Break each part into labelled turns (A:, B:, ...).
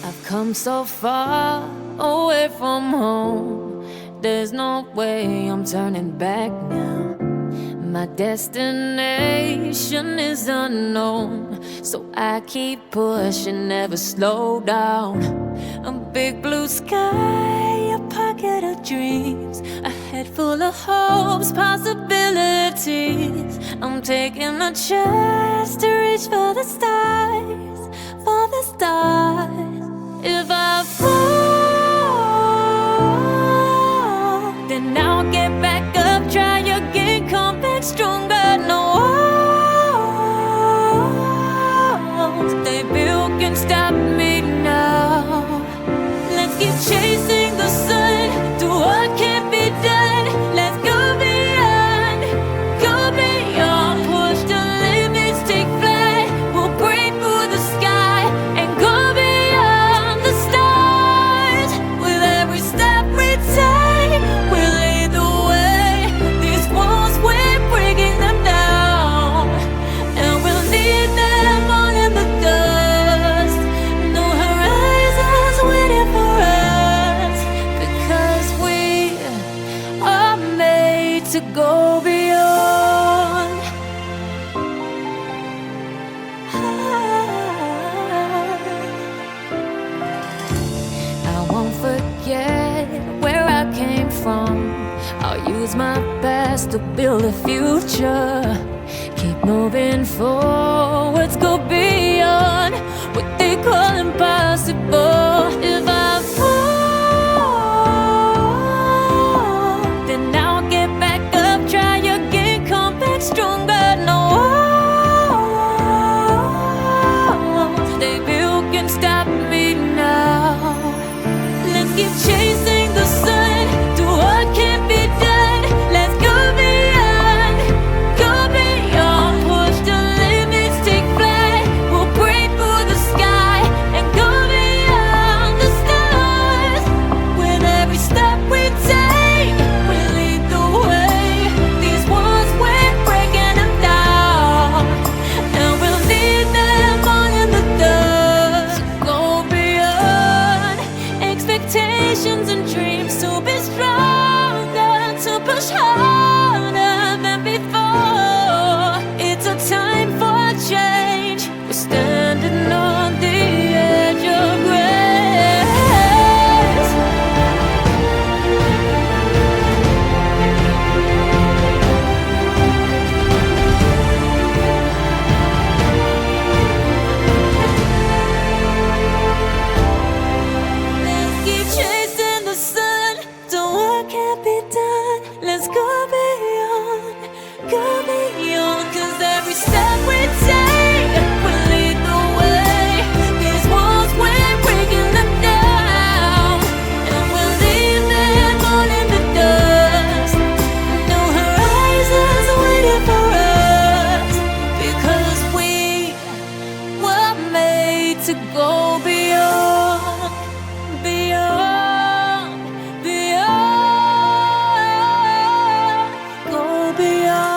A: I've come so far away from home. There's no way I'm turning back now. My destination is unknown, so I keep pushing, never slow down. A big blue sky, a pocket of dreams, a head full of hopes, possibilities. I'm taking a chance to reach for the stars, for the stars. If I fall, then I'll get back up, try again, come back stronger. No walls they built can stop me now. Let's keep chasing the sun, do what can't be done. Let's go beyond, push the limits, take flight. We'll break through the sky and go beyond the stars. With every step we take, we'll lead the way. These walls, we're breaking them down, and we'll leave them all in the dust. No horizons waiting for us, because we are made to go beyond. I won't forget where I came from. I'll use my best to build a future. Keep moving forwards, go beyond what they call impossible. If I fall, then I'll get back up, try again, come back stronger. No walls they built can stop me now. Let's keep chasing the sun, do what can't be done. Let's go beyond, push the limits, take flight. We'll break through the sky and go beyond the stars. With every step we take, we lead the way. These walls, we're breaking them down, and we'll leave them all in the dust. Go beyond expectations and dreams, to be stronger, to push harder than before. It's a time for change. We're standing on the edge of grace. Let's keep chasing the sun, do what can't be done. Let's go beyond, cause every step we take will lead the way. These walls, we're breaking them down, and we'll leave them all in the dust. No horizons waiting for us, because we were made to go beyond, go beyond.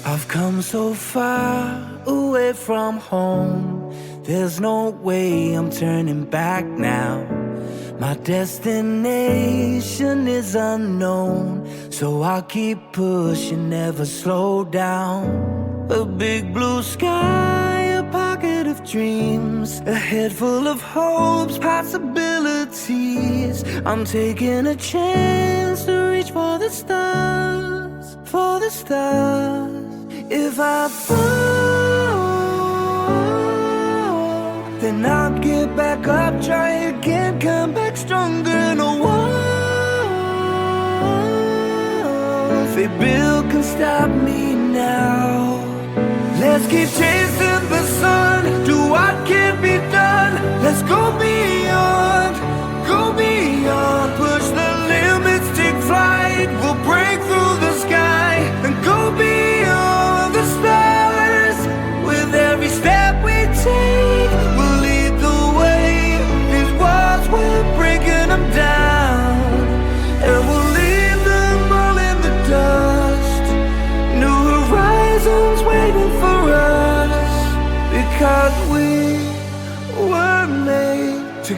B: I've come so far away from home. There's no way I'm turning back now. My destination is unknown, so I'll keep pushing, never slow down. A big blue sky, a pocket of dreams, a head full of hopes, possibilities. I'm taking a chance to reach for the stars, for the stars. If I fall, then I'll get back up, try again, come back stronger. No walls they build can stop me now. Let's keep chasing the sun, do what can't be done. Let's go beyond, push the limits, take flight. We'll break through the sky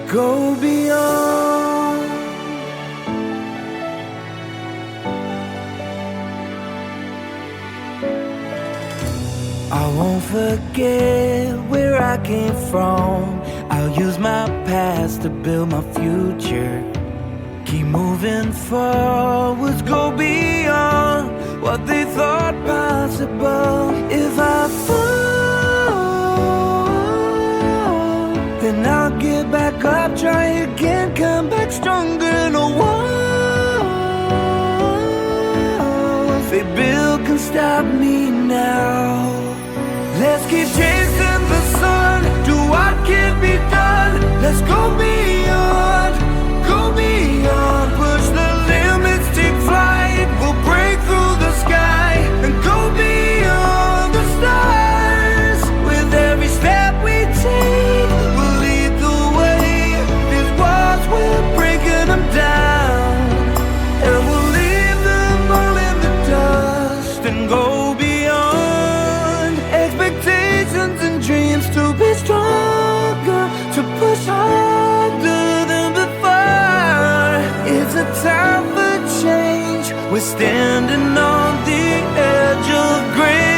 B: go beyond. I won't forget where I came from. I'll use my past to build my future. Keep moving forwards, go beyond what they thought possible. If I fall, then I'll get back up, try again, come back stronger. No walls they build can stop me now. Let's keep chasing the sun, do what can be done. Let's go beyond, go beyond. Push the limits, take flight. We'll break through the sky and go beyond the stars. With every step we take, we'll lead the way. These walls, we're breaking them down, and we'll leave them all in the dust and go beyond. Expectations and dreams to be stronger, to push harder than before. It's a time for change. We're standing on the edge of great.